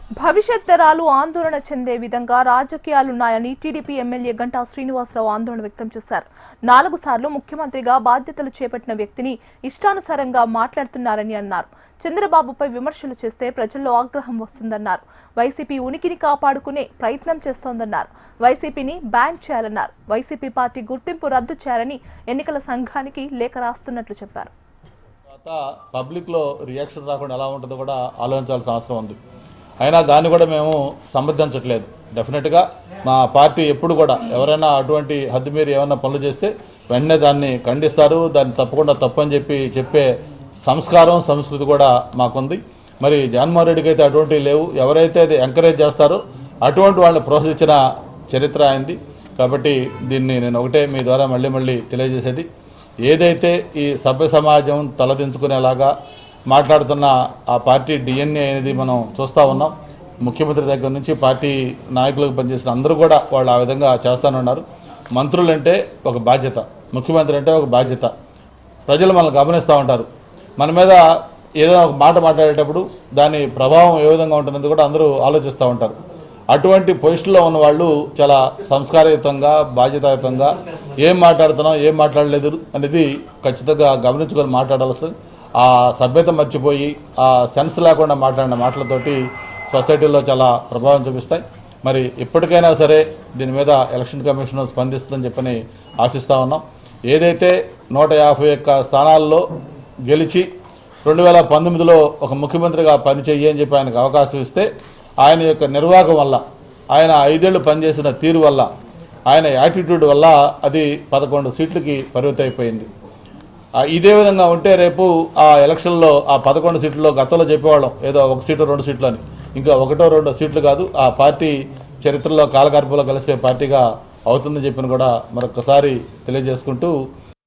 భవిష్యత్ తరాలు ఆందోళన చెందే విధంగా రాజకీయాలున్నాయని టీడీపీ ఎమ్మెల్యే గంటా శ్రీనివాసరావు ఆందోళన వ్యక్తం చేశారు. 4 సార్లు ముఖ్యమంత్రిగా బాధ్యతలు చేపట్టిన వ్యక్తిని ఇష్టానుసారంగా మాట్లాడుతున్నారని అన్నారు. చంద్రబాబుపై విమర్శలు చేస్తే ప్రజల్లో ఆగ్రహం వస్తుందన్నారు. వైసీపీ ఉనికిని కాపాడుకునే ప్రయత్నం చేస్తోందన్నారు. వైసీపీని బ్యాన్ చేయాలన్నారు. వైసీపీ పార్టీ గుర్తింపు రద్దు చేయాలని ఎన్నికల సంఘానికి లేఖ రాస్తున్నట్లు చెప్పారు. పబ్లిక్లో రియాక్షన్ రాకుండా ఎలా ఉంటుందో కూడా ఆలోచించాల్సిన అవసరం ఉంది. అయినా దాన్ని కూడా మేము సమర్థించట్లేదు. డెఫినెట్గా మా పార్టీ ఎప్పుడు కూడా ఎవరైనా అటువంటి హద్దు మీరు ఏమైనా పనులు చేస్తే వెంటనే దాన్ని ఖండిస్తారు. దాన్ని తప్పకుండా తప్పని చెప్పే సంస్కారం సంస్కృతి కూడా మాకుంది. మరి జగన్మోహన్ రెడ్డికి అయితే అటువంటివి లేవు. ఎవరైతే అది ఎంకరేజ్ చేస్తారో అటువంటి వాళ్ళని ప్రోత్సహించిన చరిత్ర అయింది. కాబట్టి దీన్ని నేను ఒకటే మీ ద్వారా మళ్ళీ తెలియజేసేది, ఏదైతే ఈ సభ్య సమాజం తలదించుకునేలాగా మాట్లాడుతున్న ఆ పార్టీ డిఎన్ఏ అనేది మనం చూస్తూ ఉన్నాం. ముఖ్యమంత్రి దగ్గర నుంచి పార్టీ నాయకులకు పనిచేసిన అందరూ కూడా వాళ్ళు ఆ విధంగా చేస్తానున్నారు. మంత్రులు అంటే ఒక బాధ్యత, ముఖ్యమంత్రి అంటే ఒక బాధ్యత. ప్రజలు మనల్ని గమనిస్తూ ఉంటారు. మన మీద ఏదో ఒక మాట మాట్లాడేటప్పుడు దాని ప్రభావం ఏ విధంగా ఉంటుందని కూడా అందరూ ఆలోచిస్తూ ఉంటారు. అటువంటి పొజిషన్లో ఉన్న వాళ్ళు చాలా సంస్కారయుతంగా బాధ్యతాయుతంగా ఏం మాట్లాడుతున్నాం ఏం మాట్లాడలేదు అనేది ఖచ్చితంగా గమనించుకొని మాట్లాడాల్సింది. ఆ సభ్యత మర్చిపోయి ఆ సెన్స్ లేకుండా మాట్లాడిన మాటలతోటి సొసైటీలో చాలా ప్రభావం చూపిస్తాయి. మరి ఇప్పటికైనా సరే దీని మీద ఎలక్షన్ కమిషన్ స్పందిస్తుందని చెప్పని ఆశిస్తూ ఉన్నాం. ఏదైతే 151 స్థానాల్లో గెలిచి 2019లో ఒక ముఖ్యమంత్రిగా పనిచేయి అని చెప్పి ఆయనకు అవకాశం ఇస్తే ఆయన యొక్క నిర్వాహకం వల్ల, ఆయన 5 ఏళ్ళు పనిచేసిన తీరు వల్ల, ఆయన యాటిట్యూడ్ వల్ల అది 11 సీట్లకి పరిమితం అయిపోయింది. ఇదే విధంగా ఉంటే రేపు ఆ ఎలక్షన్లో ఆ 11 సీట్లలో గతంలో చెప్పేవాళ్ళం ఏదో 1 సీటు 2 సీట్లు అని, ఇంకా 1-2 సీట్లు కాదు, ఆ పార్టీ చరిత్రలో కాలగర్భంలో కలిసిపోయే పార్టీగా అవుతుందని చెప్పిన కూడా మరొకసారి తెలియజేసుకుంటూ